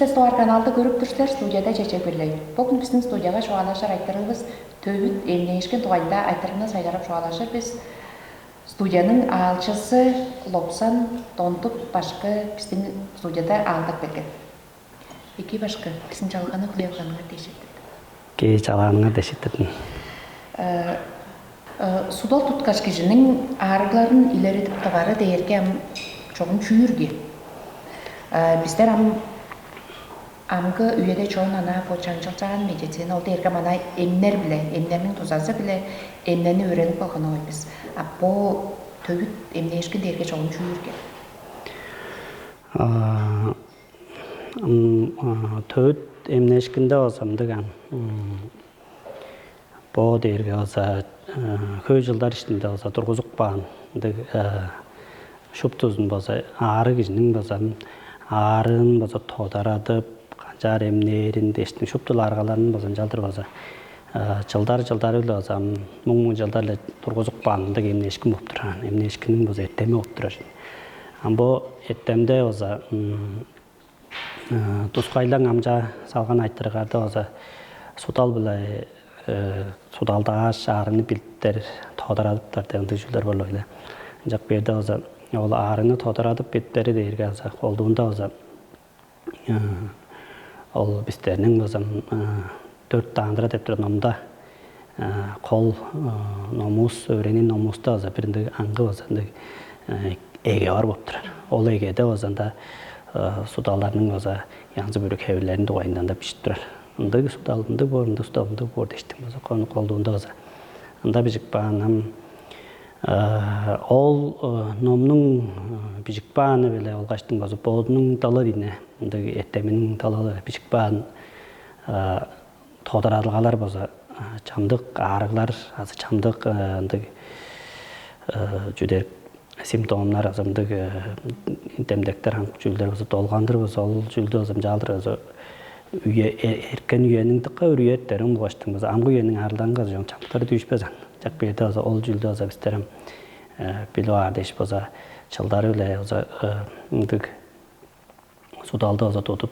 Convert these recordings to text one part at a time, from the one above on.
Ses Doğar kanalda görüp düşler stüdyada çeçek birley. Bugün bizim stüdyada şualaşar aytlarımız tövüt emneyişkin tuğayda aytlarına saylarıp şualaşır. Biz stüdyanın alçısı Lopsan dondup başka bizim stüdyada aldık belki. Peki başka bizim çalğanı kılıyorganına teşekkür ederim. Ki çalğanına teşekkür ederim. Sudal tutkaç kişinin ağrıların ileri tıptağarı değerken çoğun çüyürge. Bizler amgı üyede çoğun ana bu çançılçağın medicina oldu erken ana emler bile, emlerinin tuzası bile emlerini öğrenip bakın oy biz. Bu tövüt emleşkin değerken çoğun çüyürge. Tövüt emleşkinde olsamdıgan bu değerken olsa köy yıllar içinde olsa turguzuk bağın şuptuzun bolsa ağrı kişinin bolsa ağrın bolsa todaradıp kancar emnerin deştin şuptul argalarının bolsa jaldır bolsa жылдар эле болса муң жылдар эле тургузук баанында эмнешкин болуп турат эмнешкинин болсо эртеми болуп турат бу эртемде болсо тускайлаң амжа салган айттыргарды болсо судал биле судалдагы шаарыны билттер тодарадыптар дегендей жүлдөр болуп эле жак берде болсо ол арыны тодорадып беттери дээрге алса колдуунда болсо ол бистернин болсо 4 таандыра деп туруп номда кол номус өренин номуста болсо биринде аңгы болсо эге бар болуп турат ол эгеде болсо судаларнын болсо янзы бөлөк хеберлерин дугайынан да бишип турат ындык судалдык бор дештим болсо колдуунда болсо анда бижик баанам ол номнун бижик бааны беле олгаштын болсо боодунун далы дине ындык эртеминин далы бижик баан тодоралгалар болсо чамдык аарыглар азыр чамдык ындык жүдер симптомдар азырдык демдектер жүлдөр болсо долгандыр болсо ол жүлдө болсо жалдыр болсо эркен үйөнүн тыкка үрүеттерин булгаштын болсо амгы үйөнүн арлангы чамдыктары түйүшпөс жак берде болсо ол жүлдө болсо бизтерим билоар деш болсо жылдары эле болсо ындык судалды болсо тутуп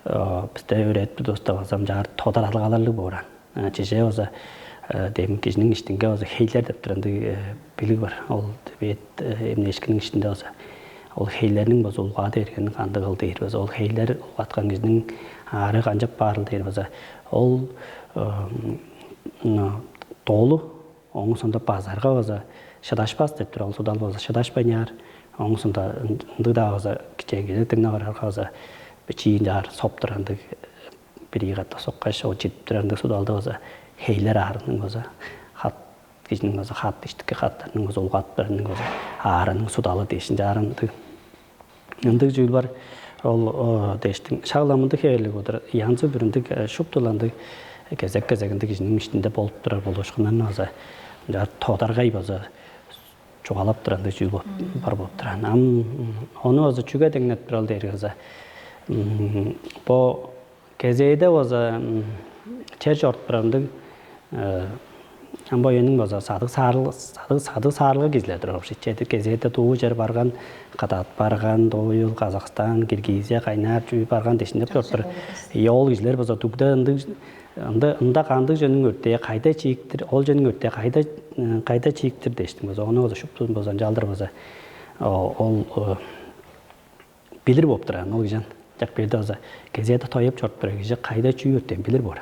бизде үйрөтүп достабасам жаар тодоралгаларлык боор чеже болсо дем кишинин иштинге болсо хейлер деп турган билиг бар ол бет эмнешкинин ичинде болсо ол хейлернин болсо улгаады эркенин кандык кыл дейт болсо ол хейлер улгаткан кишинин ары канчап баарыл дейт болсо ол тоолу оңусунда базарга болсо шыдашпас деп туруп ал судал болсо шыдашпай наар оңусунда ындыгда болсо кичээге тыңна барарга болсо чийин жаар соптур андык бири катта соккаш о жетип тургандык судалда болсо хейлер аарынын болсо хат кишинин болсо хат иштикке хаттарынын болсо улгатып беренин болсо аарынын судалы дешин жаарындык ындык жүйүл бар ол дештин шагыламындык хейлик отур янзы бириндик шуптуландык кезегинде кишинин ичинде болуп турар болушкунан болсо жаар тодаргай болсо чугалап тургандай жүйүл бар болуп турат ону болсо чүгө теңнеп туралы дейт болсо бу кезейде болсо чер жортпурандык амбоенин болсо садык саарылга кизиле туруп кезейде туу жер барган катаат барган дойыл Казакстан Киргизия кайнар жүйүп барган дешиндеп жорттур ол кизилер болсо тугда ында кандык жөнүн өртөй кайда чийиктир ол жөнүн өртөй кайда чийиктир дештим болсо ону болсо шуптун болсо жалдыр болсо ол билир болуп турган ол киши жак берде болсо кезеде тоюп жортпур киши кайда чүй өртөйүн билир болор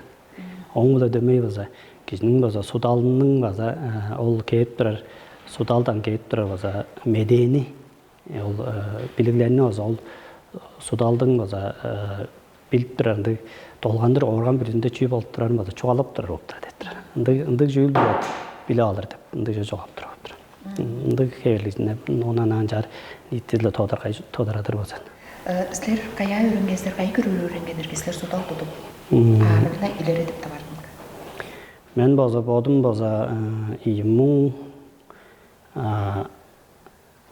оң эле дөмөй болсо кишинин болсо судалынын болсо ол кээп турар судалдан кээп турар болсо медени ол билиглерин болсо ол судалдын болсо билип турар долгандыр оорган биринде чүй болуп турарын болсо чугалап турар болуп турат деп турар ындык жүйүл биле алыр деп ындык жоголуп туруп ындык хеберлигине онан жаар ниттиле тодорадыр болсо Силер кая үйрөнгенсиздер, кай көрүү үйрөнгендер, силер судал тутуп аарына илеретип табардыңар. Мен болсо бодум болсо 2000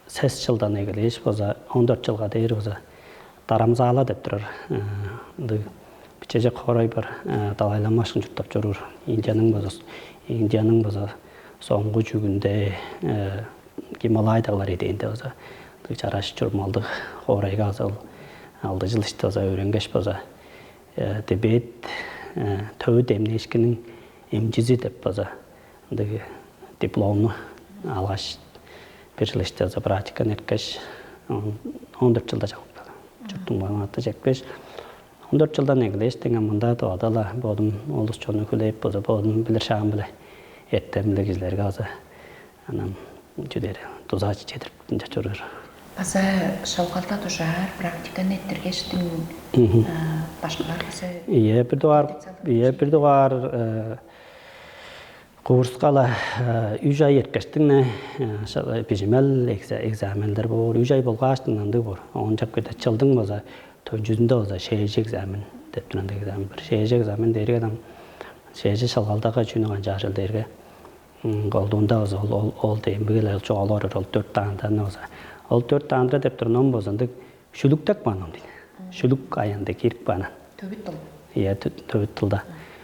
сес жылдан эгелеш болсо 14 жылга дейир болсо Дарамзала деп турар. Бичеже корой бар далайламашын жуттап жүрүр. Индиянын болсо соңгу жүгүндө Гималайдагылар эденде болсо жараш журмалдык коройго алса алды жыл işte oza öğrengeç boza debet tövüt emneşkinin emcizi dep boza андagi дипломны алгаш bir yıl işte oza praktika netkeş 14 жылда жагып жұрттың маалыматы жетпеш 14 жылдан эглеш деген мында тоодала бодум олус чону күлеп боза бодум билер шагым биле эттемле кизлерге аза анан жүдер тузач жетирип жачырыр Аса шалгалта тушар практика неттергештин башкалар кесе bir duvar Kursqala 3 ay erkeştinne pijimel egzamenler bor 3 ay bolgaştınandı bor. Onjap kete çıldyň boza tönjüzünde boza şeýje egzamen dep turanda egzamen bir şeýje egzamen derge adam şeýje şalgaldaga çüňe jaşyl derge goldunda boza ol dembigeler çoğalar ol 4 taňdan boza. Ol 4 taňda dep turnan bozandyk şuluktak banan diýdi. Şuluk aýanda kirip banan. Töbüt tıl. Ýa töbüt tılda.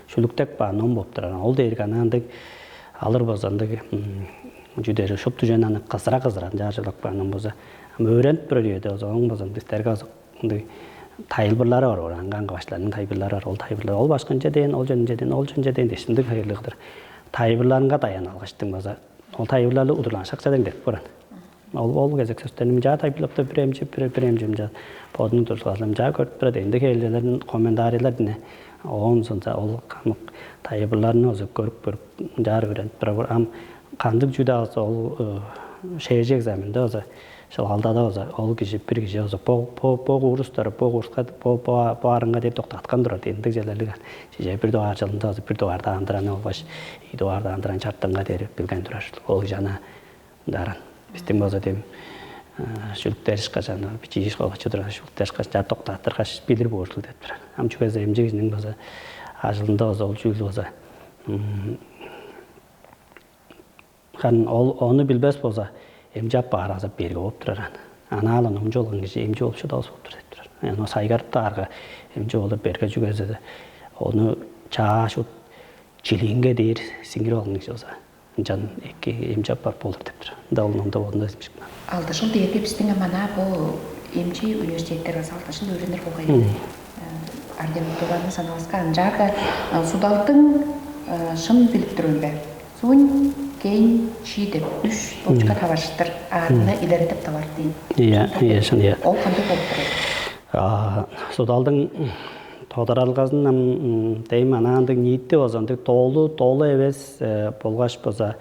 Şuluktak banan bolup turan. Ol derge anandyk alır bozandyk jüderi şoptu janany kızra jaşylyk banan boza. Öğrenip bir ýerde ozaň bozan bizlerge taýylbyrlary bar orangan başlaryň taýylbyrlary bar. Ol taýylbyrlar ol başkynça deň, ol jönünce deň deşindik haýyrlygydyr. Taýylbyrlaryňga daýanalyşdyň boza. Ol taýylbyrlary udulanşakça deň dep boran. Ol gezek söýlenim ja taýylbyrlapda biremjim ja podun tursalam ja görüp bir deňde geldilerin kommentariýlar dine. Oğun sonunda ol taýylbyrlaryny özü görüp jar öğrenip bir am kandyk juda ol şeýje egzamende özü şalgaldada özü ol kişi bir kişi özü po arınga dep toktatkan durar endik jelerlik şeýje bir dogar jylynda özü bir dogarda andıran ol baş dogarda andıran çartdanга derip bilgen durar ol jana daran bizden özü dem şulukderiş kaçan biçiş qoğaçı durar şulukderiş kaçan toktatır kaç bilir borçlu dep durar am şu gözde emjeginin özü ajylynda özü ol jül özü kan onu bilbes bolsa emjap barasa berge bolup turar. Analan omjolgun kişi emji bolup şuda bolup turar. Yani o saygarıp da arga emji bolup berge jügezede onu çağa şu çilinge deyir singir olgun kişi olsa jan eki emjap bar bolur dep turar. Da onun da onda etmiş. Aldaşıl derge bizdin mana bu emji üniversitetler saltaşın öğrenir bolgaýdy. Ардемтураны саналаскан жага судалтын шын билип турган. Сун кейин чи деп 3 точка табаштыр. Арны илеретип табар дейт. Ия, шын ия. Ол кандай болуп турат? Судалдын тодоралгазын дейм анандык ниитти бозондук толу эбес болгаш боза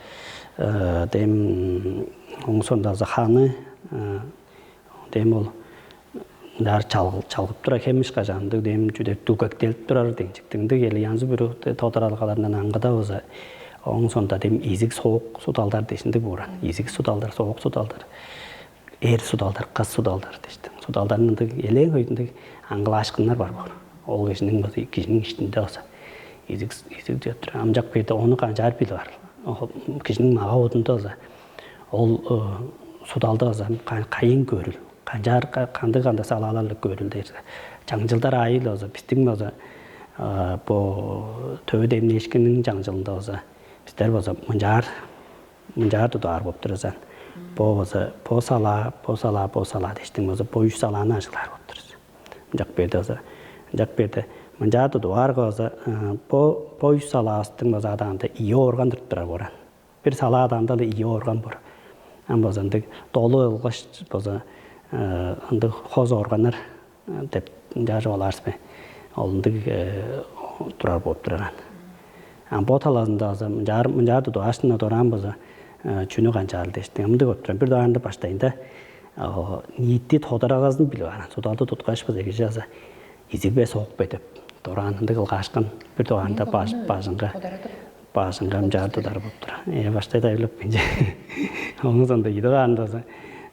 дейм оңсонда ханы дейм ол dar çalgıp tura kemiş kajandı dem juda tugaktelip turar deňçikdiňde geli ýanzy bir todaralgalaryndan aňgyda bolsa oň sonda dem izik soğuk sudaldar deşindik boran. Izik sudaldar, soğuk sudaldar. Sudaldar, kız sudaldar deşdim. Sudaldarnyň eleň höýdünde aňgylaşkynlar bar bor. Ol kişiniň içinde bolsa izik diýip amjak beýde onu kanjar bil bar. Kişiniň maga odunda bolsa ol sudalda bolsa kayın görül. Kandı salalarlık görüldü. Жаңжылдар айыл olsa, bizden olsa bu tövbe emneşkinin жаңжылında olsa, bizler olsa mıncar tutar bolup dursan. Bu olsa po sala deştin olsa boyuş salany aşılar bolup dursan. Jak berde olsa, mıncar tutar olsa bu boyuş salasının olsa adamda iyi organ tutar boran. Bir sala adamda da iyi organ bor. Am bozandık dolu olgaç boza anda hoz organlar dep jarı olarsın. Olundu turar bolup duran. Am botalazında azam jar da aşna doran boza çünü gançal deştin. Amda götüren bir dağında başlayında niýetli todaragazyn bilip aran. Sodalda tutgaç boza gejaza izik be soğuk betip doranında gılgaşkın bir dağında başınga jar tudar bolup duran. Başlayda bilip bince. Onun sonda ýydyganda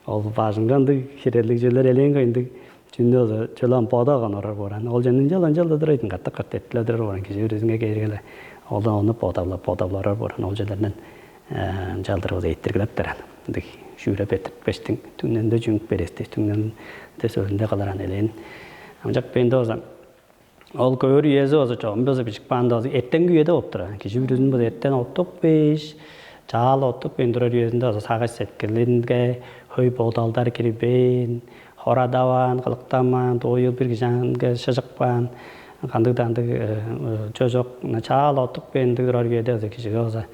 ol başıngandy kirellik jeler eleň goýundy. Çünde o çölan padagan orar boran. Ol janyň jalan duraýdyn gattak etdiler boran kişi özüňe gergele. Oldan onu podablar boran. Ol jelerden jaldyr o etdirgilep beran. Indi şüýrep etip beştiň tüňünde jüňüp beresti. Tüňden de sözünde galaran eleň. Amjak bende ozan ol köýür ýeze oza çoğun bize biçik banda etten güýede bolup duran. Kişi özüň bu etten ottuk beş. Çal ottuk bendurar ýerinde oza sagaç setkelinge höý bodalдар kirben. хорадаван, кылыктаман, дойыл бир жанга шажыкпан, кандык жожок начал отук бендик роргеде кишиге болса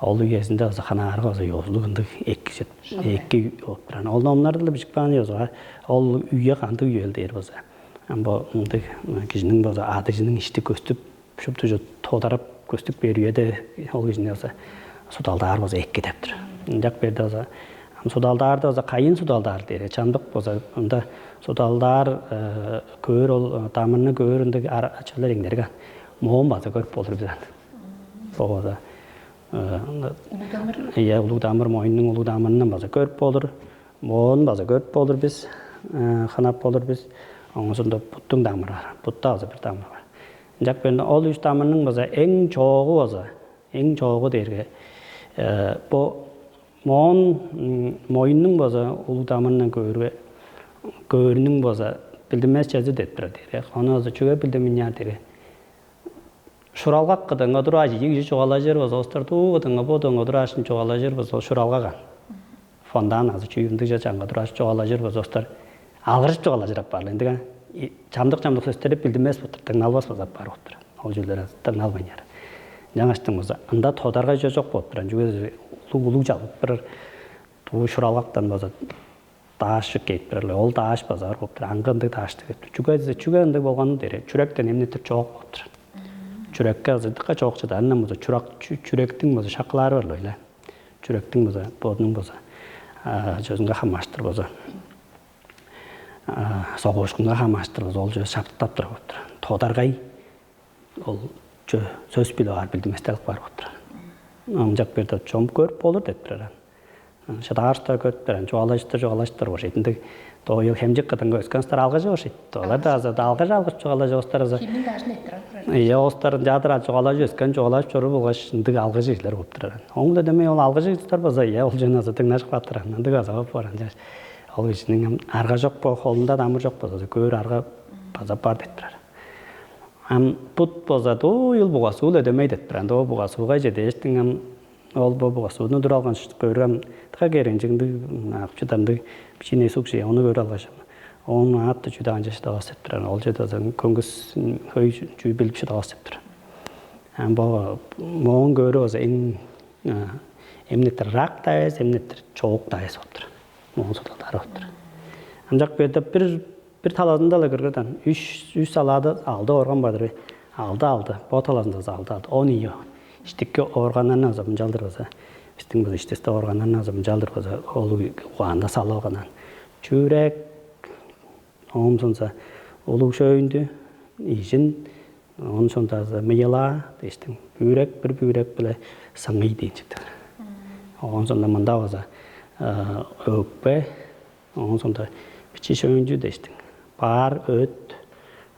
ол үйесинде болса ханарга болса yoğuzluğunduk ekki отуран. Ол номнарды да бишикпан язга ол үйе кандык үйел дейр болса. Бу мындык кишинин болса адыжынын ишти көстүп шуптужу тодарап көстүп берүүеде ол кишине болса судалдар болса ekki дептир. Жак берде болса судалдар да болса кайын судалдар дейр. Чамдык болса анда судалдар көөр ол тамырны көөрүндө ачалар эңдерге моон база көрүп болур bizden. Болса iya улуу дамыр моюнун улуу дамырынан база көрүп болур. Моон база көрүп болур биз. Ханап болур биз. Оңосунда буттун дамыры бар. Бутта база бир дамыр бар. Жак берде ол үч дамырнын база эң чогу база, эң чогу дерге бу моюнун база улуу дамырынан көөрүнүн база билдимес жазы дептир дер. Аны база чөгө билдиминяр дер. Шуралгак кыдыңга тураж жиги чогала жер база остар тугудыңга бодоңга турашын чогала жер база шуралгаган. Фондан азы чүйүндүк жачанга тураш чогала жер база остар алгырып чогала жырап барлы. Эндиген чамдык сөстөрүп билдимес бутур. Тыңалбас база бар отур. Ол жерлер тыңалбайнар. Жаңаштың база анда тодарга жок болуптур. Жүгө улуу жалып бир туу шуралгактан база таш кетип берле. Ол таш базар болуптур. Аңгынды ташты кетип. Жүгөндө болгону дере. Чүрөктөн эмнетип чогок болуптур. Чүрөккө азырдыкка чогокчуда андан база чүрөктүн база шаклары бар эле. Чүрөктүн база бодунун база жözүнгө хамаштыр база. Согошкунга хамаштыр база ол жö шаптап туруп отур. Тодаргай ол жö сөз биле бар билдиместелик бар отур. Жак берде чом көрүп болур деп турар. Шадарста көрүп берен жогалаштыр бошетиндик дойыл хемжик кытынга өскөнстөр алга жошит. Олар да азыр алга жалгып жогала жостар азыр. Кимдин дашын эттират? Iya ostарын жадыра жогала өскөн жогалаш жору болгош ындык алга жейлер болуп турар. Оңда демей ол алга жейлер база я ол жаназа тыңнашып атыран. Ындык азап баран жаш. Ал кишинин арга жок бо, колунда дамыр жок база көөр арга база бар деп турар. Пут база дойыл бугасуу демей деп туран. До бугасууга жетештиң ол бугасууну тура алган көргөн тага керенжиңди акчаданды кичине сукши ону көрө алгашам. Onu attı cüda anca işte ağız ettiren. Olca da kongus höy cüy bilip işte ağız ettiren. Hem bu moğun görü olsa emnettir rak dayız, emnettir çoğuk dayız ottur. Moğun sodaları ottur. Ancak bir taladında da gırgırdan 3 saladı aldı organ vardır. Aldı. Bu taladında da aldı. 10 iyi. İşteki organlarını azabın caldır olsa. Bizim bu işte organlarını azabın caldır olsa. Olu kuğanda salı organan. Çürek Onun sonunda ulug şöyündü, işin, onun sonunda mıyla, işte bir bürek bile sanıy diyecektir. Onun sonunda manda olsa öpbe, onun sonunda biçi şöyündü de işte par, öt,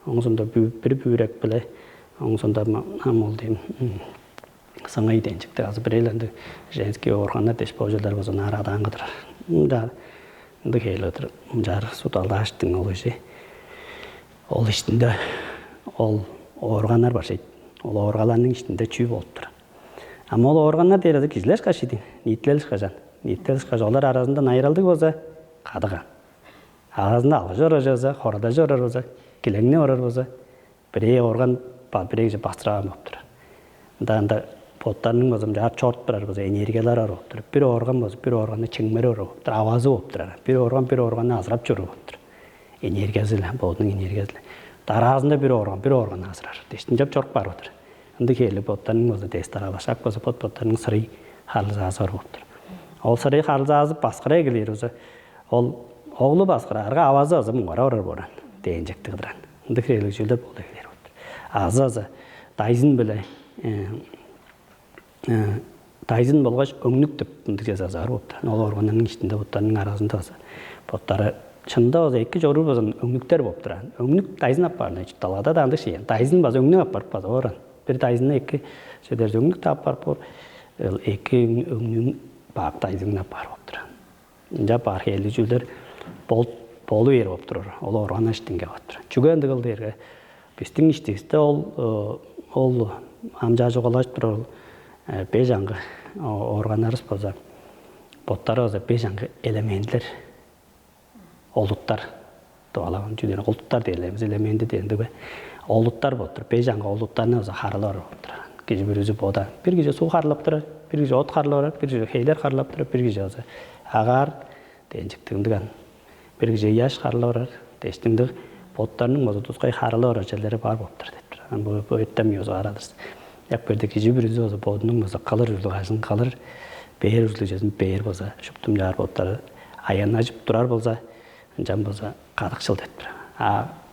onun sonunda bir bürek bile, onun sonunda nam oldu sanıy diyecektir. Az bir elinde jenski organlar deş bojalar olsa naradan kadar. Indi geyledir. Jar sudaldaштың ол işi. Ол işinde ол organlar бар şey. Ол organların içinde çüy bolup tur. Ama ол organlar derede kişiler kaşıydı. Nitleliş kaşan. Nitleliş kaşanlar arasında ayrıldık olsa kadıga. Arasında algıcı oracağız, horadacı orar olsa, kilengni orar olsa, bire organ bireyce bastırağım yoktur. Anda potlarının bozum jar çort birer boza energiyalar arıptır. Bir organ boz, bir organı çingmeri arıptır, avazı optur. Bir organı azırap çürüptür. Energiyası ile, bodunun energiyası ile. Darazında bir organ azırar. Deştince çok var otur. Indi keli potlarının boza destar alaşak boza potlarının sırayı halızası arıptır. Ol sırayı halızası baskıra gelir olsa, ol oğlu baskıra arga avazı azı mungara orar boran. Deyinecektiğidir. Indi keli jülde bolu gelir otur. Azı dayızın bile Tayzın bolgaç öңнүк деп мындай жазар болуптур. Ол органдын ичинде буттардын арасында боттары чында болсо эки жору болсо öңнүктөр болуптур. Öңнүк тайзын алып барган талада да андай şey. Тайзын база öңнүк алып барып барган. Бир тайзыны эки сөйдөр öңнүк таап барып эки öңнүн бак тайзын алып барып болуптур. Жа бар хели жүлдөр болу бер болуптур. Ол орган иштинге болуптур. Жүгөндү кыл дерге биздин иштибизде ол амжа жоголаш бир бежаңгы organlarız bolsa bottары болса бежаңгы элементтер олуттар doğalan cüdene olutlar diyelim, elementi diyelim de olutlar botur. Bejanga olutlarını oza harlar botur. Gece bir yüzü boda. Bir gece su harlap durur, bir gece ot harlar, bir gece heyler harlap durur, bir gece oza agar denecektiğindigan. Bir gece yaş harlar, deştiğindig botlarının oza tuzkay harlar çelleri var botur deyip. Bu öttemiyoruz aradırız. Yak bir de gece bir yüzü oza bodunun oza kalır yüzü gazın kalır. Beyer yüzü cezin beyer boza. Şuptum jar botları ayağını açıp durar bolsa Jam bolsa qadıqçıl deyip.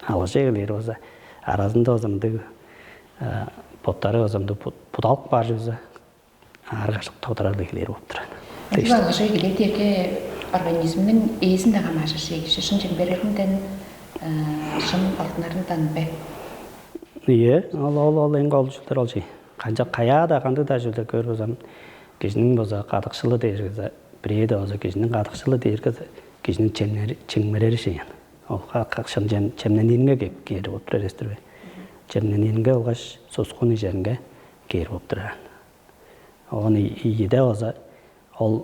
Alıcı eğilir olsa arasında o zaman potları o zaman pudalq var yüzü argaşık toğdarar bekileri болып тұрады. Бұл алғашы eğilir derke organizminin eğizin de qamaşı şeygişi, şın cemberlerinden, şın altınlarından bə. Iya, ol en qalıcılar ol şey. Qanca qaya da qandı da jülde gör o zaman kişinin bolsa qadıqçılı deyirgizə, bireyde olsa kişinin qadıqçılı deyirgizə, kişinin çengmereri şey yani. O qaqşın çemneniyinge geri болып тұрар естірбе. Çemneniyinge olğaş sosqun ijeringe geri болып тұрар. Oğun iyide olsa, ol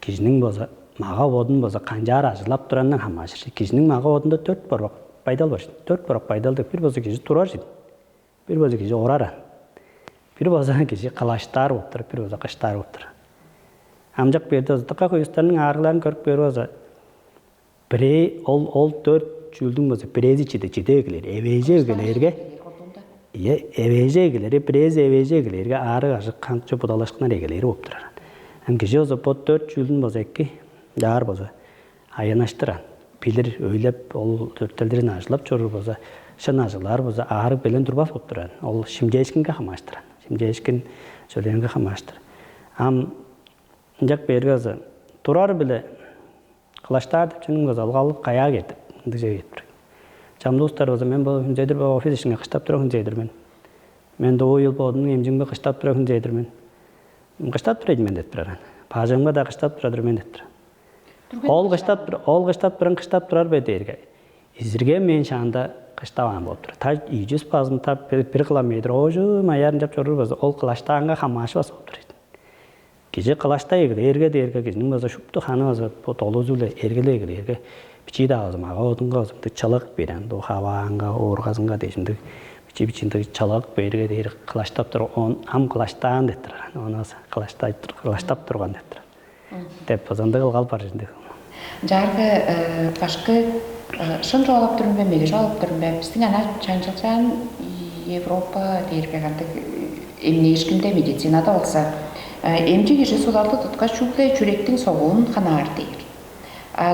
kişinin bolsa, mağa odun bolsa qanjar ajılap turandan hamaşır. Kişinin mağa odunda 4 barak paydal var. 4 barak paydal deyip bir bolsa kişi turar şey. Bir bolsa kişi oraran. Bir bolsa kişi qalaştar болып тұрар, bir bolsa qaştar болып тұрар. Amcaq berdi olsa, tıqa koyuslarının ağrılarını görüp berdi olsa, Bire ol 4 jüldün bolsa birezi çide egiler, eveje egilerge. Iya, eveje egileri, birezi eveje egilerge arı aşık kançı budalaşkınar egileri болып тұрар. Hem kişi olsa bu 4 jüldün bolsa ekki, jar bolsa ayanaştıran. Bilir öylep ol 4'lerin ajılap çorur bolsa, şın ajılar bolsa arı bilen durbaf болып тұрар. Ol şimge eşkinge hamaştıran. Şimge eşkin söyleyenge hamaştır. Am jak berge olsa turar bile Kılaştar deyip çünkü gazal alıp kaya getip, diye getip. Jam dostlar o zaman ben bu hünzeydir bu ofis işine qıştap duran hünzeydir men. Men de o yıl bodunun emjingbe qıştap duran hünzeydir men. Qıştap duraydı men deyip duran. Pajamga da qıştap duradır men deyip duran. Ol qıştap durar be derge. İzirge men şanda qıştavan bolup durur. Ta 100 pazını tap bir kilometr oju mayarın jap çorur bolsa ol qılaştanga hamaşı bas bolup durur. Gece kılaşta erge derge kişinin bazı şuptu xanı bazı potoluzuyla erge biçi de ağzım ağa odunga ağzım çalak beren do havanga orgazınga deşimdi biçi çalak berge der kılaştap dur on ham kılaştan dettir ona kılaştap durgan dettir dep bazanda gal par jinde Jargı başkı şın jolap durun be mege jolap durun be bizden ana çançaçan Европа derge gantık emniyişkinde medisinada olsa Emci kişi sulardı tutkaç çüple çürektin soğuğun kanar deyir.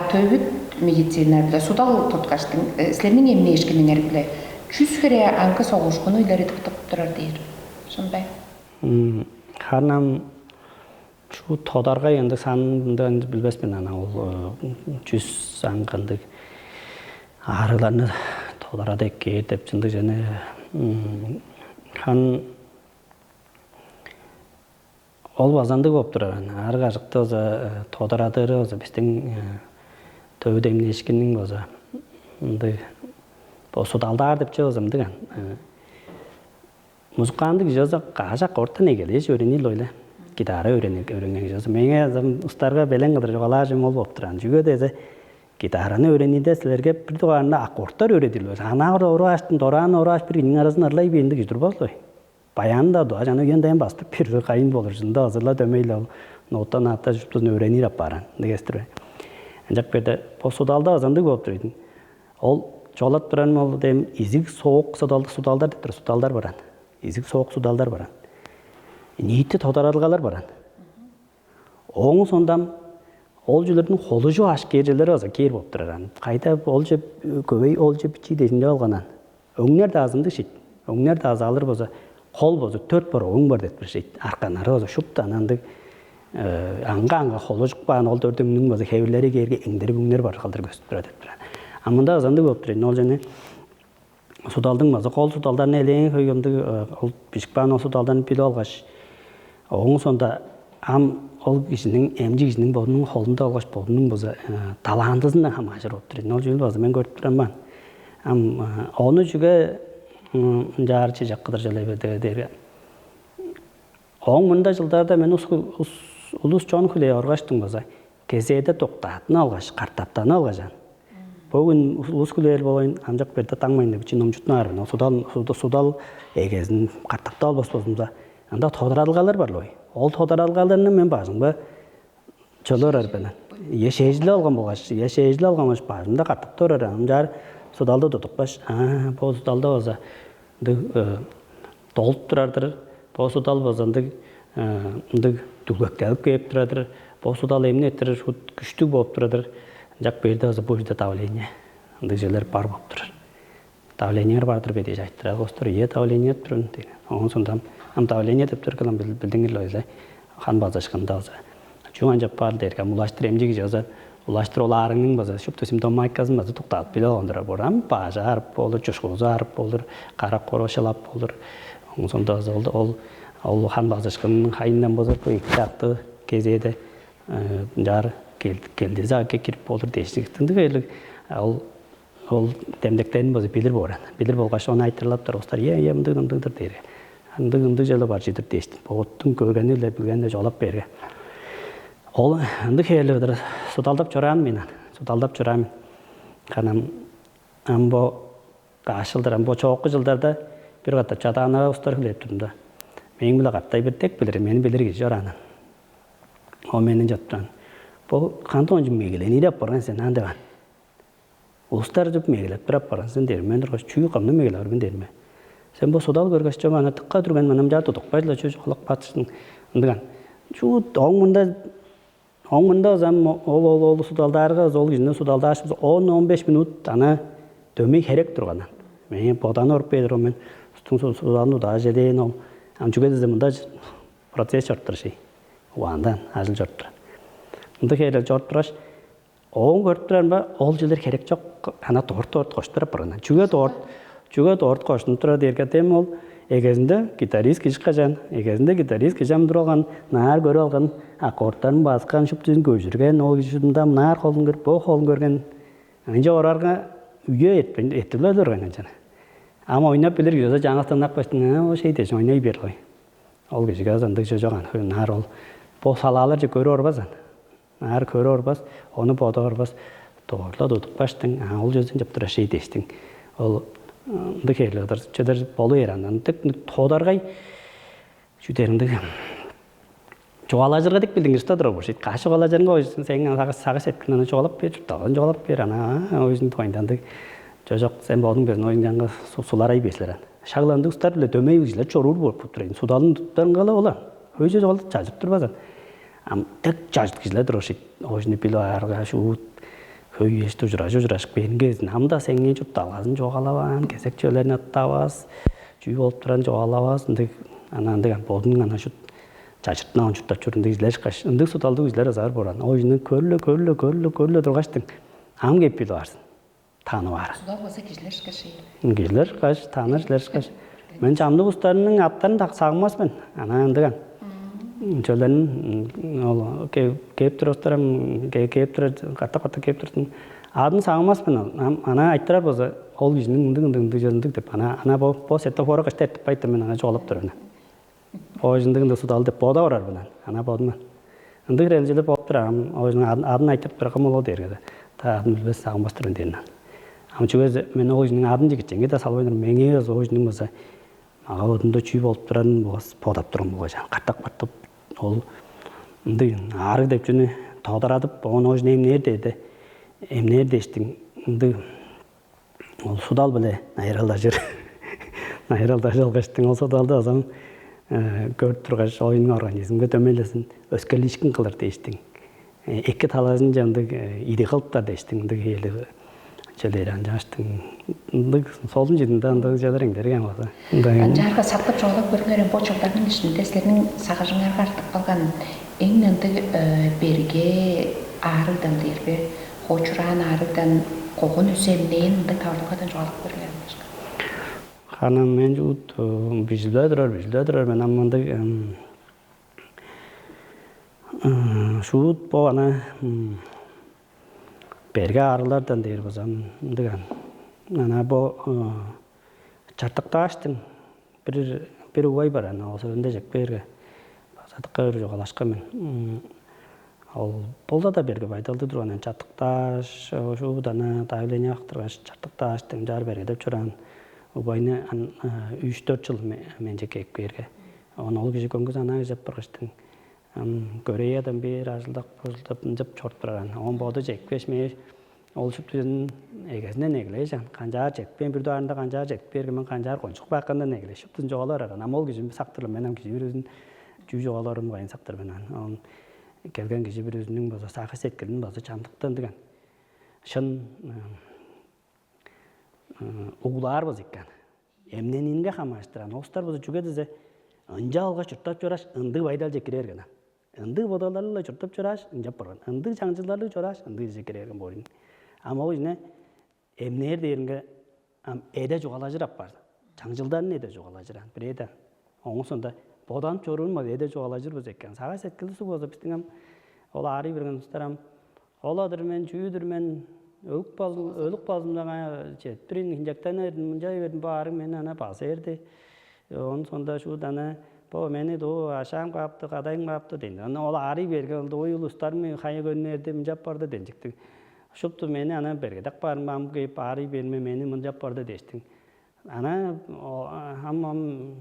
Tövüt medisiner bile sudal tutkaçtın, sizlerinin emni eşkinin bile çüz kere anka soğuşkunu ileri tutup durar deyir. Şunday. Hanam şu todarga endi sanından bilbesmen ana ol çüz sanqandık arılarını todarada ketip çındı jene han Ol bazandık болып тұрар. Ары қажықты өзі тодырадыры өзі біздің төбі демнешкінің өзі. Судалдар деп че өзі мүдіген. Музыкандық жозы қажақ ортан егелеш өренел ойлы. Гитара өренген жозы. Менге ұстарға белен қыдыр жоғала жем ол болып тұран. Жүге дезі гитараны өренелде сілерге бір туғарында ақорттар өреділі. Анағыр ору аштың, дораны ору аш бір гінің арасын арлай бейіндік жүр болсой. Bayan da doğa canı yönden bastı bir kayın bolursun da hazırla demeyle nottan hatta jüptün öğrenir aparan digestir. Ancak bir de bu sudalda azandık oldu. Ol çolat duran oldu dem izik soğuk sudaldar deyip sudaldar baran. İzik soğuk sudaldar baran. Niyeti todaradılgalar baran. Oğun sondan olcuların holucu aşk geceleri olsa ker bolup duran. Kayda olca kövey olca biçi desinde alganan. Öңнер de azındı şey. Öңнер de azalır bolsa Kol bozu 4 bara oң бар deyip bir şey. Arkanları ozu şupta anandık. Anga holocuk bağın ol 4'ünün bozu hevirleri gerge eңдері бүңнер бар қалдыр göstіп тұрады deyip. Amında azandık болып тұрайды. Ol jene sudaldың bozu kol sudaldan eleğin höygümdü ol bişik bağın ol sudaldan bili olğaş. Oğun sonda am ol kişinin emci kişinin bodunun holunda olğaş bodunun bozu talandızından ham ajır болып тұрайды. Ol jene bozu men görüp turan ban. Am onu juga jar çiçek kadar jalay derge. Oğun munda жылдарда мен улус чоң хүлей орғаштың болса, кезеде тоқтатын алғаш, қартаптан алғажан. Богын улс хүлээл болойн амжак бердэ таңмайны бичи номжутнаар нөө судал эгезин гартактал босбосунда анда тодоралгаалар бар лой. Ол тодоралгааларны мен баажынба чөлөр арбана. Яшэжлээ алган болгош, яшэжлээ алганмаш баажында гартактор амжаар судалды тутукпаш. Бо судалда болса долып турардыр. Бо судал болсандык ындык дүлгөктөлүп кеп турадыр. Бо судал эмнеттер күчтүү болуп турадыр. Жак берде болса бу жерде давление. Ындык жерлер бар болуп турар. Давлениелер бардыр беде жайттыра. Остор давление турун деген. Онун сондам давление деп турган билдиңер ойлай. Хан базашканда болса. Чуан жаппар дерге улаштыр эмжеги жазат. Улаштыр оларыңның болса шупту симптоматикасын база токтатып биле алгандыр. Борам бажар болур, жошкузар болур, кара корошалап болур. Онун сонда ол хан базашканын хайынан болса эки кезеде жар келди заакка кирип болур дейсиктиндик ол демдектен болса билир боран. Билир болгоч оны айтырлап тур остар мындыгдыр дейри. Ындык жолу бар жидир дейсти. Боттун көргөнү эле билгенде жолоп берге. Ол ындык эле судалдап журам мен. Судалдап журам. Канам амбо кашылдыр амбо чоокку жылдарда бир ката чатаана устар билеп турмда. Мен биле каттай бир тек билер, мени билерге жораны. О менин жаттан. Бу кантон жим мегелени деп барган сен андаган. Устар деп мегелеп барап барган сен дер. Мен дургаш чүй камны мегелер мен дерме. Сен бу судал көргөч жамана тыкка турган менен жат тукпайлы чүй кулак батсын андаган. Чүй оңмунда зам ол судалдарга ол жүзүнө судалдашып 10-15 минут ана дөмөй керек турган. Мен подан оруп берип мен судалны да жеден ол амчуга заманда процесс чартыршы. Уандан ажыл жорттур. Ындык эле жорттураш оң көрттүрөн ба ол жылдар керек жок ана торт коштуруп барган. Чуга торт коштуруп дергетем ол эгезинде гитарист кишкажан, эгезинде гитарист кишам турган, нар көрүп алган, аккордтарын баскан, шуптун көжүргөн, ол жүзүндө нар колун көрүп, бо колун көргөн. Анча орарга үйө этиле турган жана. Ама ойнап билер жүзө жаңактан акпаштын, о шейде ойнай бер кой. Ол кишиге андык жоган, нар ол бо салалар же көрө орбазан. Нар көрө орбас, оны бодо орбас, торло тутукпаштың, ол жүзүн жаптыра шейдештин. Ол ындык эле чедер болу эрандан тек тодаргай жүдеринде жогалажырга деп билдиңиз да турабы шейт кашык алажырга ойсын сен сагыс эткенен жогалап бер жуптаган жогалап бер ана ойсын тойнданды жожок сен болдуң берин ойынганга суларай беслер шагланды устар эле дөмөй үзлөр чорур болуп турайын судалын туттан кала ола өзү жогалып жазып турбазан ам тек жазып кизлер туруп шейт ойсын биле арга шу көйөстү журашып бенгез намда сеңге жупталгасын жогалабан кезекчөлөрүн аттабас жүй болуп туран жогалабас ындык анандыган болдун ана шу жажыртнаган жуттап жүрүндү излеш каш ындык судалды излер азар боран ойны көрүлө тургаштың ам кеп биле барсын таанып бар Судал болса кижилер каши. кижилер каш тааныр каш мен жамдык устарынын аттарын так сагынмасмын анандыган чөлөн ол кеп турустарам кеп тур ката кеп турсын адын сагынмасмын ана айттырар болсо ол кишинин ындык деп ана бо сеттофора каштеп айтты мен ана жоголуп турмун ойжындыгында судал деп бода барар менен ана бодмун ындык ренжелеп болуп турам ойжунун адын айтып турган болот дерге та адын билбес сагынбастырын дейин амчугез мен ойжунун адын жигитчеңге да салбайдыр меңе ойжунун болсо ага одунда чүй болуп туран бодап турган болгожан картап ол ындык ары деп жүнү тодоратып оны ойжун эмнер дештиң ындык ол судал беле найралдашыр алгаштың ол судалды азам көрүп тургаш оюнун организмге төмөлөсүн өскөлүшкүн кылыр дештиң эки таласын жандык ири кылыптар дештиң ындык эли чөлөрөн жаштың ындык солдун жидинде андык жадырыңдерген болсо Жарга сактап жоголуп көргөн бо жылдардын ичинде силердин сагыжыңарга артып калган эң ындык берге арыдан дербе хочуран арыдан когон үсемнен ындык таврлыгадан жоголуп көргөн Ханам мен жут бизледер мен аммандык шут бо ана берге арылардан дер болсам деган ана бо чартакташтын бир убай бар ана осонда жек берге сатыкка жогалашкан мен Ол болда да берге байдалды турган чаттыкташ, ошо дана давление актыргаш чаттыкташ темжар берге деп чуран. Убайны 3-4 жыл мен жеке берге. Ол киши көңгүз ана жеп баргыштын. Кореядан бир ажылдак бузултуп жеп чортурган. Он боду жекпеш ме ол шүптүн эгесинен эглежан. Канжар жекпен бир дуарында канжар жекпе берге мен канжар кончук баккандан эгле шүптүн жогаларган. Ама ол киши сактырым менен киши бир өзүн жүү жогаларым кайын сактыр менен. Келген киши бир өзүнүн болсо сакы сеткилин болсо чамдыктан деген. Шын угулар боз экен. Эмненинге хамаштыран. Остар болсо жүгө дезе ынжа алга чуртап жораш ынды байдал жекирер гана. Ынды бодаларлы чуртап жораш ынжап барган. Ынды чаңжыларлы жораш ынды жекирер ген борин. Ама ол жне эмнер деринге эде жугалажырап бар. Чаңжылдан эде жугалажыран. Биреде оң сонда бодан чорунма эде жугалажыр боз экен. Сага сеткили су болсо биздин ол ари берген устарам оладыр мен жүйдүр мен өлүк балымдага жетпирин инжектан мынжай бердим баары мен ана баса эрди. Он сонда шу дана по мени до ашам капты кадайың капты дейт. Аны ол ари берген ой улустар мен кайы көннерди мынжап барды денжиктик. Шупту мени ана берге так бармам кеп ари берме мени мынжап барды дештиң. Ана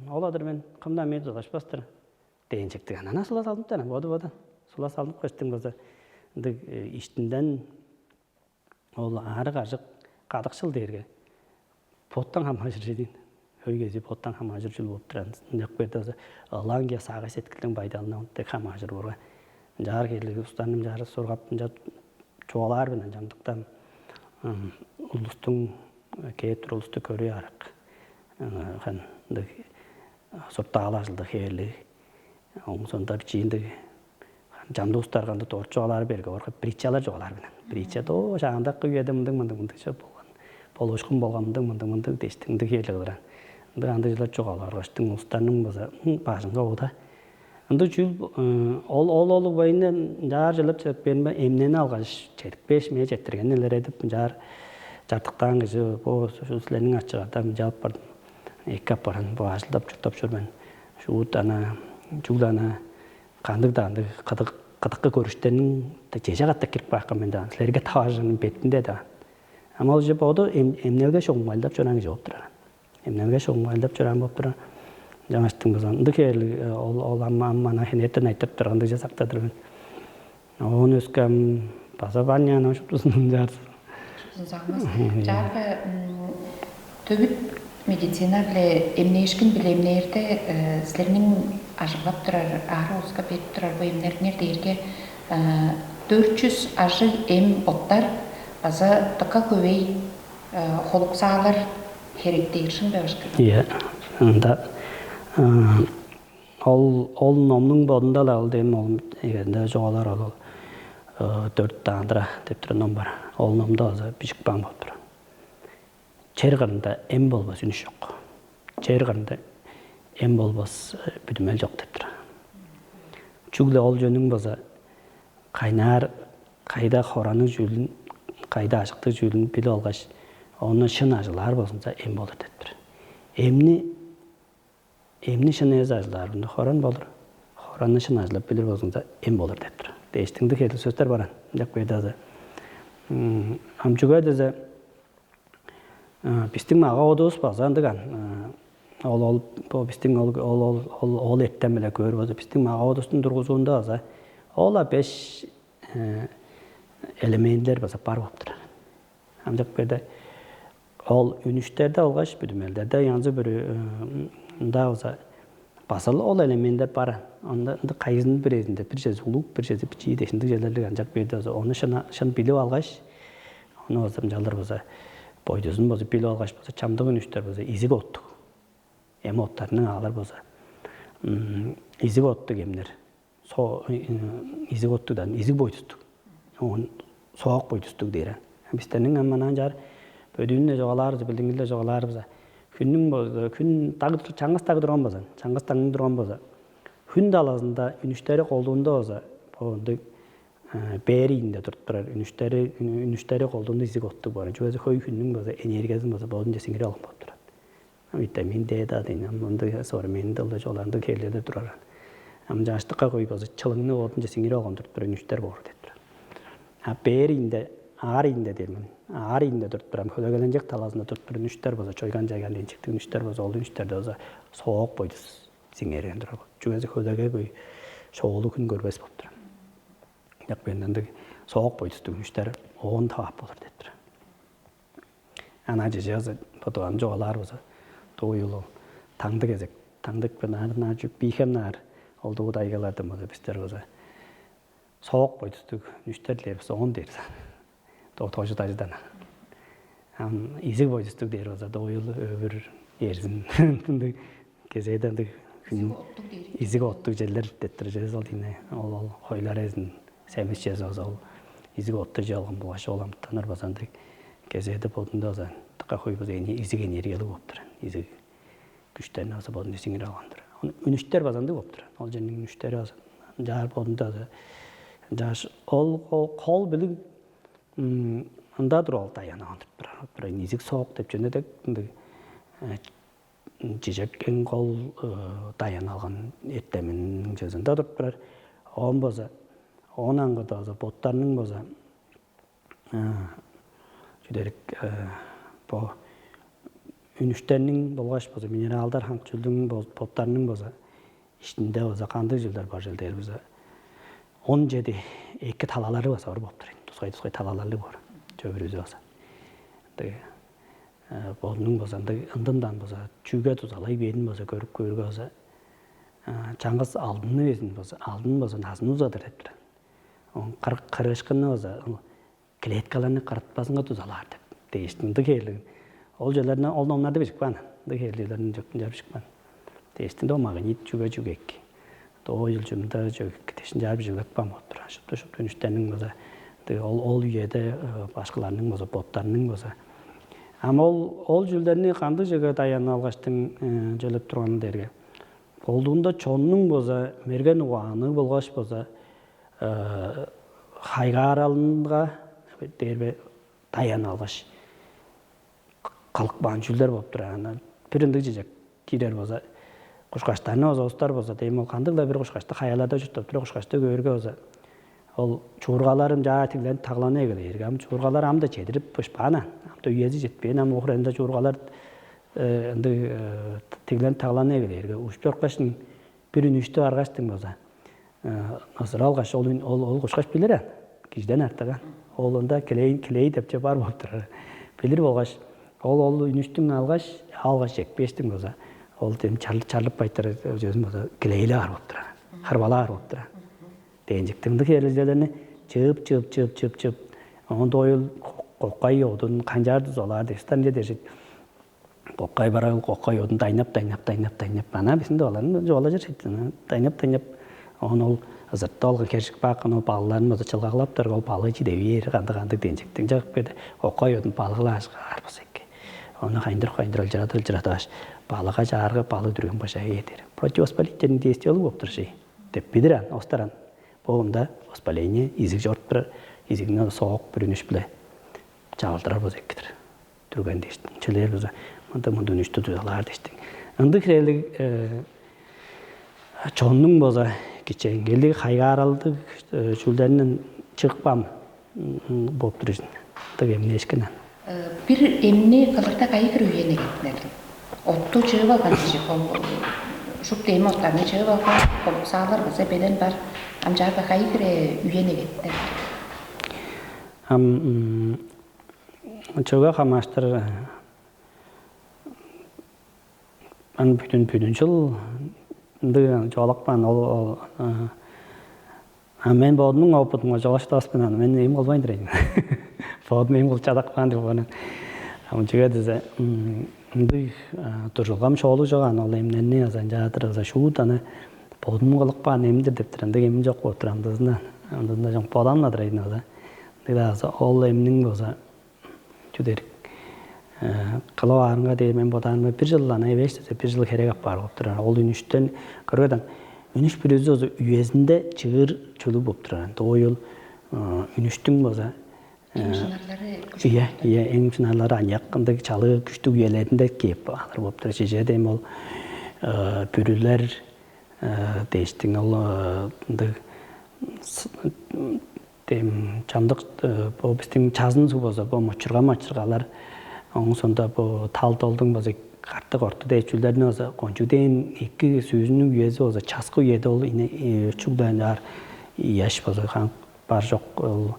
оладыр мен кымда мен додашпастыр денжиктик. Ана сула салдым да боду. Сула салдым кочтуң болсо иштинден ол ары кажык кадыкчыл дерге поттан хамажыр жедин. Өйгези поттан хамажыр жыл болуп турат. Жак берде ланге сага сеткилдин байдалына тек хамажыр борго. Жар келиги устаным жары соргап чоалар менен жамдыктан улустун кээптир улусту көрү арак. Ханды соттаалажылды хели. Оң сонда жийинди жамды устарганды торчоалар берге орго притчалар жогалар менен. Притча то шагандак үйөдө мындык жеп болгон. Болошкун болгон мындык дештиңди хели кылган. Андай жылар жогалар кочтуң устанын болсо башынга ода. Анда жыл ол байынан жар жылып чыгып берме эмнени алгаш жетпеш ме жеттирген элер эдип жар жаттыктан киши бо сулердин ачыгатан жаап бардым. Эки апаран бо ажылдап чуртап жүрмөн. Шуут ана жулана кандык кадыкка көрүштөрүн жежагатта кирип баккан мен да силерге табажынын бетинде да. Ама ол же боду эмнелге шоңмайлдап жөрөң жооп турат. Эмнелге шоңмайлдап жөрөң болуп турат. Жаңаштың болсо ындыкел ол аммана хенеттен айтып турганды жасактадыр. Оны өскөм пасабания ношуптусун жар. Жағы төбіт медицина біле эмнешкін біле эмнерді сілерінің ажылап тұрар, ары ұсқа беріп тұрар бұл эмнердер дерге 400 ажы эм оттар аза тұқа көбей холық сағалар керектейіршін бе башқырды? Иә, ол номның бодында ол дейм ол егерінде жоғалар ол 4 таңдыра деп тұры ном бар. Ол номда аза бішік баң болып тұры. Чер қырында эм болбас үніш жоқ. Чер қырында эм болбас бүдімел жоқ деп тұры. Чүглі ол жөнің болса қайнар, қайда қораның жүлін, қайда ашықты жүлін білі олғаш, оны шын ажылар болсынса эм болыр деп тұры. Эмни шын эз ажылар бұнда қоран болыр. Қоранны шын ажылап білір болсынса эм болыр деп тұры. Дейштіңді келі сөздер баран. Жақ бейдазы. Амчуға дезі бістің маға одуыз базандыған. Ол бістің ол еттен біле көр базы. Бістің маға одуыстың тұрғызуында аза. Ола 5 элементтер база бар болып тұрар. Амчуқ бейді ол үніштерді олғаш бүдімелдерді янзы бір ұнда олса басылы ол элементтер бар. Onda qayızın bir ezinde bir şey zuluk, bir şey biçi deşinde şeylerle ancak bir de onu şan bilip algaç, onu azam jallar bolsa boyduzun bolsa bilip algaç bolsa çamdığın üçler bolsa izik ottu. Em otlarının ağlar bolsa izik ottu gemler. So izik ottudan izik boyduztuk. On soğuk boyduztuk deyren. Bizlerin ammanan jar bödüğünde jogalar bildingilde jogalar bolsa күннің болса, күн чаңғыс тағы тұрған болса, чаңғыс таңның тұрған болса, күн даласында үнүштері қолдуында болса, бәрейінде тұрып тұрар, үнүштері қолдуында изік оттық бар. Жүзі көй күннің болса, энергиясын болса, болдың жесіңгері алым болып тұрады. Витамин D да дейін, мұнды соры менің дылды жоларында келеді тұрар. амжаштыкка кой болсо чылыңны одун жесиңире олгондур тур үнүштер боор деп. А беринде ааринде деймин. Ааринде тур хөлөгөлөн жак таласында тур үнүштер болсо чойган жайган денчиктик үнүштер болсо ол үнүштерде болсо соок бойдус сиңерген тур. Жүгөзө хөлөгө кой шоолу күн көрбөс болуп тур. Як бенденде соок бойдустук үнүштер оон таап болор деп тур. Ана жежезе потом жоолар болсо тоюлу таңдык эзек таңдык бенарна жүк бихемнар олду дайгаларды болсо биздер болсо соок бойдустук үнүштерлер болсо он дер. Тожу таждан. Изик бойдустук дер болсо доюл өбүр эрзин кезеден изик оттук жерлер деп жез ол дине ол хойлар эзин семис жез ол изик отту жалган булаш олам таныр басандык кезеде болдунда за така койбоз эни изик энергиялы болуп тур. Изик күчтөрүн аса болду сиңире алгандыр. Үнүштер базанды болуп тур. Ол жердин үнүштери аса жаар болдунда жаш ол кол билип анда тур ол таянаган тур. Бир изик соок деп жөнөдө жижеккен кол таяналган эттемин жözүндө туруп турар. Он болсо онанга да боттарның болсо жүдерик по үнүштернин болгош болсо минералдар хаңчылдын боттарның болсо ичинде болсо кандай жылдар бар жылдар болсо 17 эки талалары болсо болуп тур. Тускай талалары бар. Жөбүрүзү болсо. Болдун болсо андындан болсо чүйгө тузалай бедин болсо көрүп көргө болсо чаңгыз алдын болсо назын узадыр деп тур. Он кырышкыны болсо клеткаларны каратпасынга тузалар деп дейиштинди келин. Ол жерлерден ол номдарды бишикпан. Дегелерден жоктун жабышыкпан. Дейиштинди магнит чүгө-чүгек. Тоо жылжымда жөк тешин жабы жылыкпан отур. Шупту үнүштөрүнүн болсо ол үйөдө башкаларынын болсо боттарынын болсо ама ол жылдерни кандай жыга таяна алгаштын жөлөп турган дерге. Болдугунда чоннун болсо мерген угааны болгош болсо хайгаралынга дербе таяна алгаш калкпан жылдар болуп турган. Биринди жежек кирер болсо кушкачтарны озостар болсо дейм ол кандай да бир кушкачты хаялада жүрүп туруп кушкачты көргө болсо ол чуургаларым жаа тиглен таглана эгелер. Ам чуургалар амда чедирип бышпана. Амда үйөзү жетпейн ам охренде чуургалар энди тиглен таглана эгелер. Ушпёркаштын бир үнүштө аргаштын болсо азыр алгаш ол кушкач билер. Кижден артаган. Ол онда клей деп же бар болуп турар. Билир болгоч ол үнүштүн алгаш жекпештин болсо ол дем чарлып байтыр өзүн болсо клейлер болуп турар. Харбалар болуп турар. Денжиктимди кележелерни чып он доюл коккай одун канжарды золар дестан дешит коккай барал коккай одун дайнап бана бисинде аларын жола жершит дайнап он ол азыртта алган кершик бакын балаларын болсо чылгаклап туруп ол балы жиде бер кандай денжиктин жагып берди коккай одун балыгылаш арбасек оны хайндыр жараташ балыга жаргы балы дүргөн баша этер противовоспалительный действиялы болуп турши деп бидиран остаран Onda воспаление, изик жортпыр, изигне соок бир үнүш биле жабылдырар болсо экитир. Түргөн дештин. Чөлөр болсо мында үнүштү тузалар дештин. Ынды кирелик чоннун болсо кичеңгелик хайгаралдык чүлдөрүнүн чыкпам болуп турушун. Таг эмнешкен. Бир эмне кылырда кайгыр үйөнө кетнер. Отту чыгып алган киши шуп дейм оттарны чыгып алган саалар болсо беден бар. Амжаба кайгыре үйөнө кетти. Чөга хамаштыр ан бүтүн жыл ынды жолакпан ол мен бодунун опытыма жолаштаспын мен эми болбойн дейм. Бодум эми кыл чадакпан деп анан чөга дезе ынды турулгам шоолу жоган ол эмнени азан жаатыр шуут аны Подму галакпан эмдир деп турганда эми жок болуп тургандыгына анда жок поданна дайна да. Дагы ол эмнин болсо жүдер кылабарынга дейм мен боданма бир жылдан эбеште бир жыл керек ап бар болуп турар. Ол үнүштөн көргөдөн үнүш бир өзү үйөзүндө чыгыр чөлү болуп турар. Тоюл үнүштүн болсо эң чынарлары аньякындагы чалы күчтүү үйөлөрүндө кеп алар болуп турар. Жеже дейм ол бүрүлөр дэштин ол дэм чамдык бо бистин чазын су болсо бо мочургалар он сонда бо талдолдун болсо картык орто дэчүлдөрүн болсо кончуден эки сүүзүнүн үези болсо часкы үеде ол чугданар яш болсо хан бар жок ол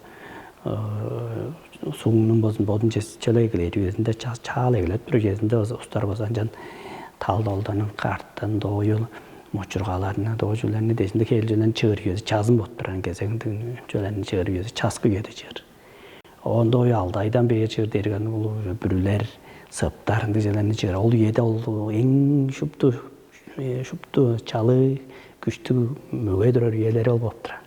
суунун болсун бодун челегилер үезинде чаалегилер бир үезинде болсо устар болсо анжан талдолдонун карттын доюл мочургаларына доожуларны десинде келжелен чыгыр үези чазын болуп турган кезегинде жөлөнүн чыгыр үези часкы үеде чыгыр ондо алдайдан бери чыгыр дерген бул бүрүлөр сыптарынды желени чыгыр ол үеде ол эң шупту чалы күчтүү мөгөдөрөр үелери болуп турат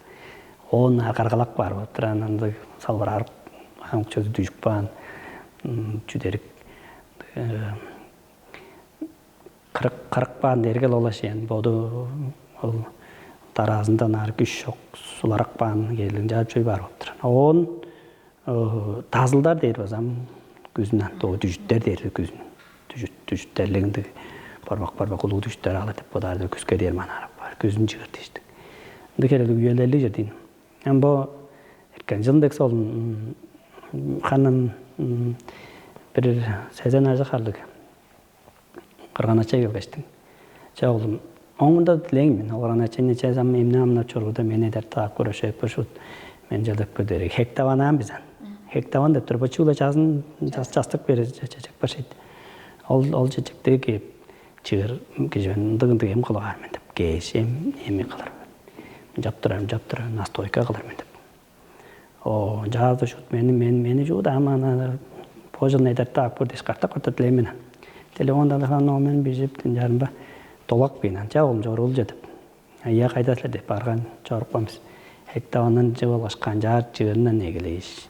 он каргалак бар болуп турат анан салбырарып чөзү düşүк баан жүдерик кырык баан дергел олашен боду ол таразында нар күч жок суларак баан келин жаап жой бар болуп турат он тазылдар дейт базам күзүнөн то дүжүттер дейт күзүн дүжүттерлигинде барбак улуу дүжүттөр алат деп бодарды күзгө дер манарап бар күзүн жыгыр дейт ынды керелик үелелик жердин амбо эркен жылдык сол ханын бир сезен ажыхарлык кырганача келгештин чагылым оңунда тилеңмин кырганача чезам эмне чоргуда мени дер таап көрөшөп бушут мен жадык көдөрү хектаванам бизен хектаван деп туруп чула жазын жастык бере чечек башыйт ол чечектеги кеп чыгыр кежен дыгынды эм кылар мен деп кешем эми кылар жаптырам настойка кылар мен деп о жазды шут мени жууда амана пожалуй дер таап көрдөш карта тилеймен телефонда номерин бижиптин жарымба толак бинан чагым жорул жетип ая кайдасыздар деп барган чорукпамыз хектаванын жыбылгашкан жар чыгырынан эгелейиш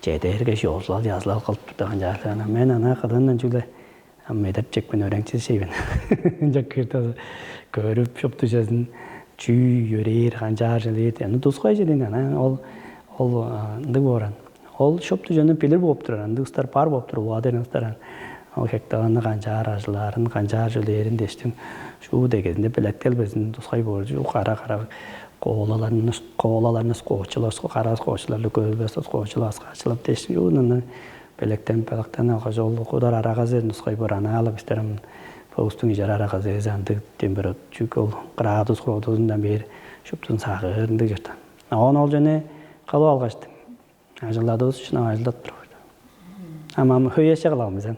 жедерге жоллал жазлал кылып турган жарлана мен ана кыдынан жуле медеп чекпен өреңчи сейбин жакырта көрүп шопту жазын чүй өрер канжар желет аны тускай жерден ана ол ынды боран ол шопту жөнү пилер болуп турган ындыстар бар болуп туруп адернастар ол хектаванны канжар ажыларын канжар жөлерин дештим шу дегенде белектел безин тускай боржу кара коолаларны скочулар кара скочуларды көбөс скочулар скачылып дештим юнун белектен алга жол кудар арага зер тускай бораны алып истерим Поустун ижара арага зезанды температура ол градусундан бери шуптун сагырынды жүртү. Ол жөне калып алгаштым. Ажылдадыбыз үчүн ажылдап турбайт. Ама хөйөшө каламызын.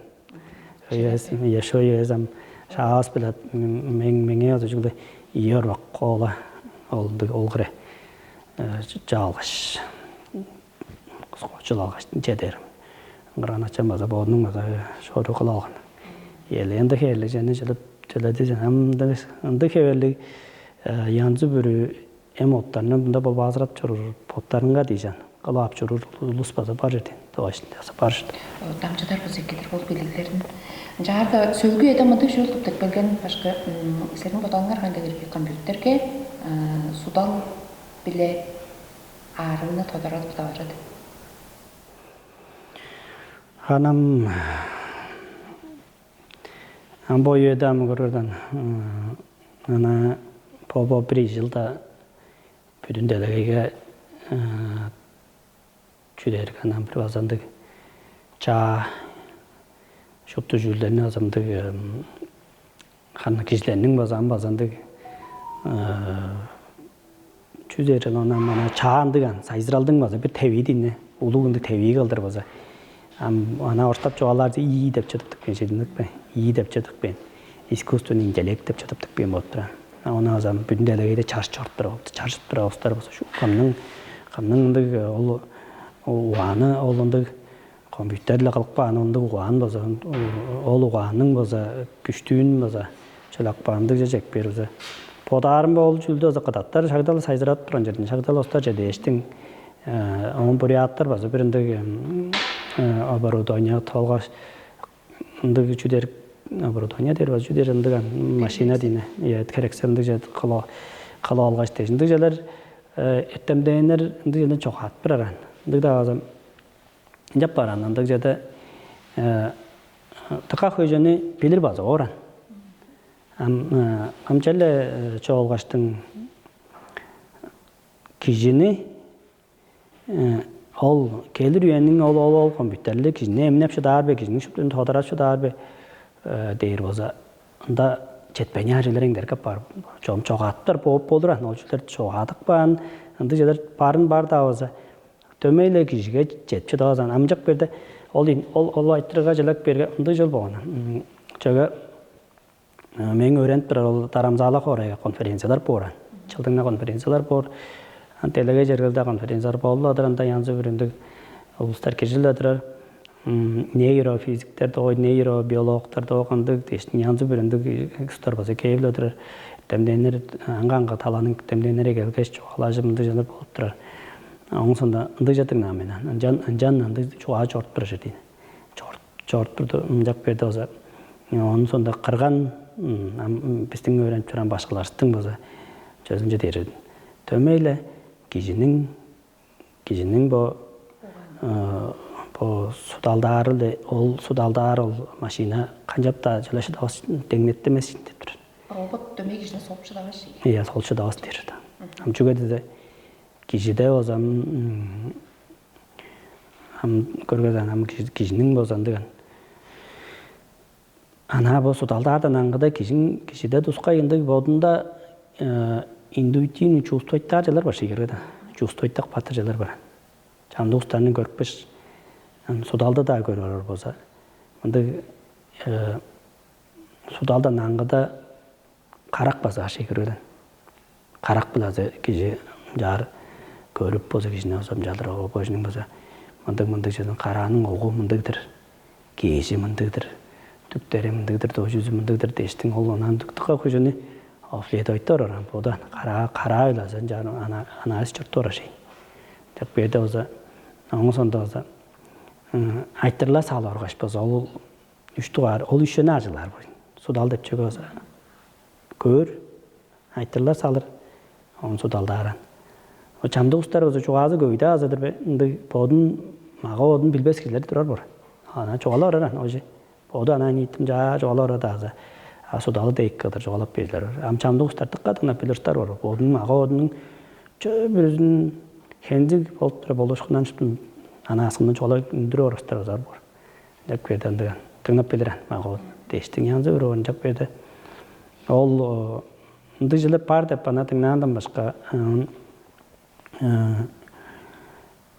Höjösem şahıs bile menge yazıcılı yer bak kola oldu olgre çalış skoçulalgaş jederim. Grana çamaza bodunun maza şoru kılalgan. Yelende hele jene jelip jeledi hem de anda keverlik yancı bürü emotlarını bunda bol bazırat çorur potlarınga diyeceksin. Kalap çorur luspaza barjeti. Doğaçında barjeti. Damcılar bu zekidir bol bilgilerin. Жарда сөлгү эдамады жол топтоп келген башка силердин ботоңор кандай компьютерге судал биле арыны тодорот табарат. Ханам амбо едам көрөрдөн ана побо прижилда бүдүнделеге чүдерген бир базандык ча şoptu jüllerini azamdık xanna kişilerinin bazandık çüzerin ona mana çağandıgan sayzıraldın baza bir tevhidinne uluğunda tevhid kaldır baza ana ortap çoğalarca iyi dep çatıptık ben şeyindik ben iyi dep çatıp ben iskustrun intelekt dep çatıptık ben botra ona azam bütün delegede çarşıttıra ostar baza şu kamnındık o uanı olundık компьютерle калыкпан онда уган база ол уганның база күчтүүн база чылакпанды жек берүүзө подарым бол жүлдө закататтар шагдал сайзырат турган жерден шагдал остар жедештин он буряттар база биринде оборудование толгош ынды күчүдер оборудование дер база жүдерindеген машина дине керексендик же кала алгач дешиндик желер эттемденер ынды жерден чокат бираран ынды да азам Japaran anda jadi, takah hujannya pilir baca orang, Амчале çoğulgaçtın kişini ol gelir üyenin ol kompüterli kişini emnep şu darbe kişinin şu tüm fotoğraf şu darbe deyir boza. Onda çetpeni harcıların derke var. Çoğum çoğattır pop olur an olçular çoğadık ban. Onda jeler parın bar da boza. Tömeyle kişiye çetçi daha zan amcak berde ol aytırga jelek berge onda jol boğana. Çoğu men öğrenip bir taramzalak oraya konferensiyalar boran. Çıldığına konferensiyalar bor. Telege jergelde konferensiyalar boldu. Anda yansı büründük. Uluslar keşildiler. Neurofizikler de neurobiyologlar da okandık. İşte yansı büründük. Üstler bazı keyiflidir. Demdenler anga talanın demdenlere gelgeç çoğalajımında janır bolupturar. Onun sonunda ındı jatın namena. Can ındı çoğa çorttur jedi. Çortturdu ımjak berdi olsa. Onun sonunda kırgan bizden öğrenip duran başkalarının boza çözümce derin. Tömeyle kişinin bu sudaldarı ol sudaldar ol maşina kancapta çalışı da denetli mesindedir. Robot töme kişinin solçu da var şey. Ya solçu da var der. Am çünkü de kişide o zaman am görgeden am kişinin bozandıgan. Ana bu sudaldardan angıda kişide dusqa indi bodunda intuitivni чувствовать var şekilde. Чувствовать patırlar var. Can dostlarını görüpüş. Sudalda da görür boza. Onda sudaldan angıda karak baza şekilde. Karak bilaze kişi jar görüp boza kişine olsam jalır o boşun boza. Onda jadın karanın oğu mındıdır. Kişi mındıdır. Tükleri mındıdır, doğucuzu mındıdır deştin oğlunan tüktığa kuşunu afiyet oytar oran. Boda kara öylazın canı analiz çırtı ora şey. Tek bir de oza, onun sonunda oza aytırla sağlar kaç boza. Ol üçtü var, ol üçüne acılar bu. Sudal dep çöke oza. Kör, aytırla sağlar. Onun sudalda aran. O çamda ustar oza çoğazı göyde azadır be. Bodun, mağa odun bilbez kileri durar bor. Ana çoğalar aran oje. Bodu ana niyetim çoğalar aran aza. Sudalı deyik kadar çoğalap bezler var. Amçamda ustardık kadına bilirler var. Bodun, mağa odunun çöbürüzün hendik boluşkundan çıktım. Anasından çoğalap indiri orastar ozar bor. Jak verden de tırnap biliren mağa odun. Deştin yanzı bir oğuncak verdi. Ol dıcılı par dep bana tırnağından başka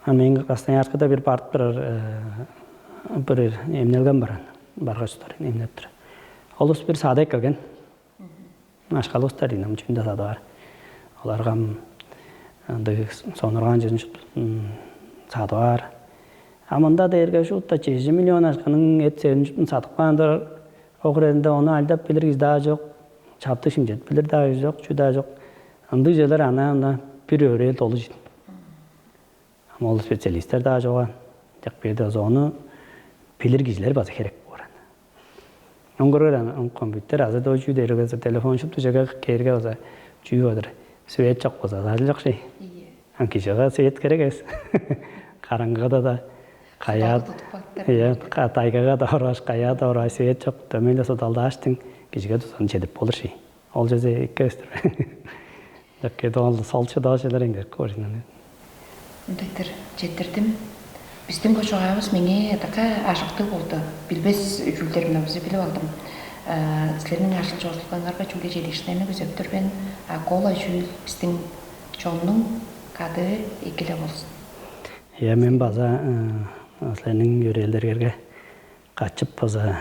men qasdan yarqıda bir part bir emnelgen baran. Barga tutarın emneptir. Olus bir sada ekilgen. Aşkalı ustar dinam içinde sada var. Olarga sonurgan jerin sada var. Amanda da erge şu da 5 milyon aşkanın et serin satıqpandır. Oğrende onu aldap biliriz daha çok. Çaptı şimdi bilir daha yok, şu daha yok. Andı jeler ana bir öğrel dolu jit. Ama ol spesialistler daha çok. Jak bir de onu bilir gizler bazı gerek var. Ongordan kompüter azı da ucu dergesi telefon şuptu jaga kerge olsa juyodur. Süet çok olsa sadece şey. Hangi jaga süet kerekes. Karangıda da kaya ya kataygaga da uğraş kaya da uğraş süet çok tömele sodalda açtın. Kişiye tutan çedip olur şey. Olacağız ikistir. Jakke de oldu salça da şeyler engel koyun. Undaydır жетtirdim. Біздің көшағайымыз менге така ашықты болды. Білбес жүлдерімді өзі біліп алдым. Сілерінің ашыл жорсылғанларға жүлде желештені көзөптірбен кола жүл біздің жоңның кады екілі болсын. Ya men baza sілерінің yörelderге kaçıp baza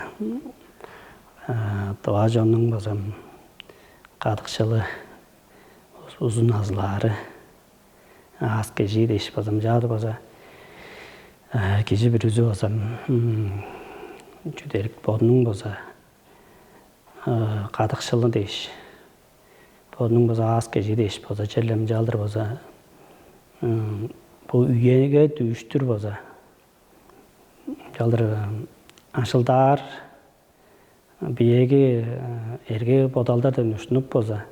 doğa jonның baza kadıkçılı uzun azları az keji deş bazam jadı baza keji bir üzü bazam juderik bodunun baza kadıkçılı deş bodunun baza az keji deş baza çellem jaldır baza bu üyege düştür baza jaldır aşıldar biyege erge bodaldardan düşünüp baza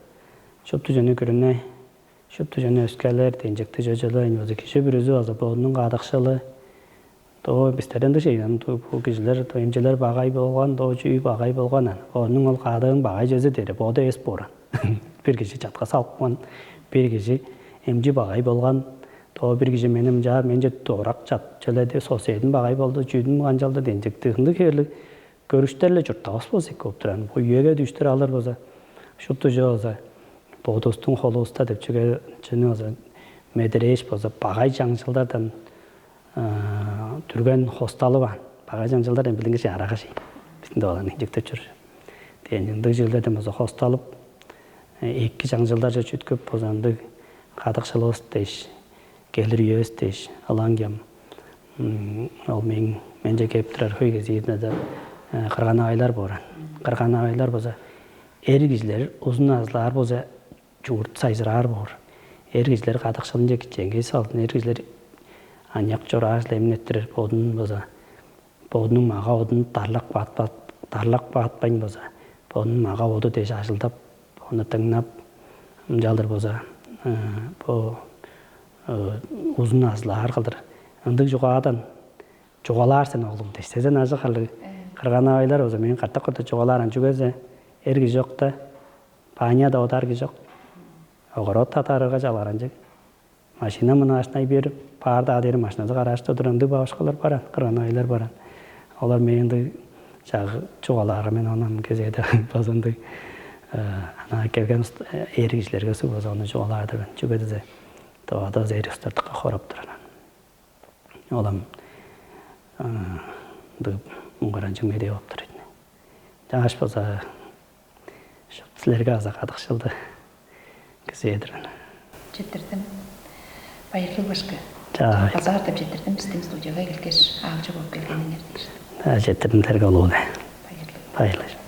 şoptu jönü görünne şoptu jönü öskeler tenjekti jojolar invazi kişi bir özü azı bodunun kadıkçılı То бистерен де şeyden bu kişiler to emceler bagay bolgan, to jüy bagay bolgan. Onun ol qadığın bagay jözü deri. Bu da es boran. Bir kişi çatqa salqman, bir kişi emci bagay bolgan. To bir kişi menim ja mence torak çat çölede sosyedin bagay boldu. Jüydün ganjalda denjektiginde kerli görüşlerle jurttabas bolsa kopturan. Bu yere düştür alır boza. Şuttu joza. Bu dostun holusta dep çöge çene oza. Medreş boza bagay жаңжылдардан түрген хосталы бар. Баға жаңжылдар енді біліңізше араға шей. Біздің де оланы жіктеп жүр. Деніңді жерлерде мұзы хосталып, екі жаңжылдар жа жүткіп, бұзанды қадықшылы өстейш, келір өстейш, алангем. Ол мен же кеп тұрар хөйге зейдіне де қырғаны айлар боран. Қырғаны айлар бұза әргізлер, ұзын азлар бұза жұрт сайзырар бор. Әргізлер қадықшылын же кетченге салдын, әргізлер Аньяк жораж лемнеттер бодун боза. Бодун мага одун тарлак батпайн боза. Бодун мага оду деш ажылдап, оны тыңнап жалдыр боза. Бо узун азлар кылдыр. Ындык жугадан жугалар сен оглум дешсезен ажы калды. Кыргана айлар боза мен катта жугаларын жүгөзө эрги жок да. Паня да одарги жок. Огорот татарыга жаларан жек. Машина мына ашнай беріп, парда адері машинасы қарашты тұрынды бауышқалар баран, қыран айлар баран. Олар менді жағы чуғалары мен онын кезеді базынды ана келген ерігішілерге су базы оны чуғаларды бен жүгеді де тоғада зәйрі ұстардыққа қорап тұран. Олам мұңғаран жүмеде оп тұрын. Жаңаш база шөптілерге азақ адықшылды кезедірін. Жетірдім. Байырлы башқы. Қазар деп жетірдім, біздің студияға келгеш ағжы болып келгеніңер дейші. Жетірдім тәргі олуды. Байырлы. Байырлы.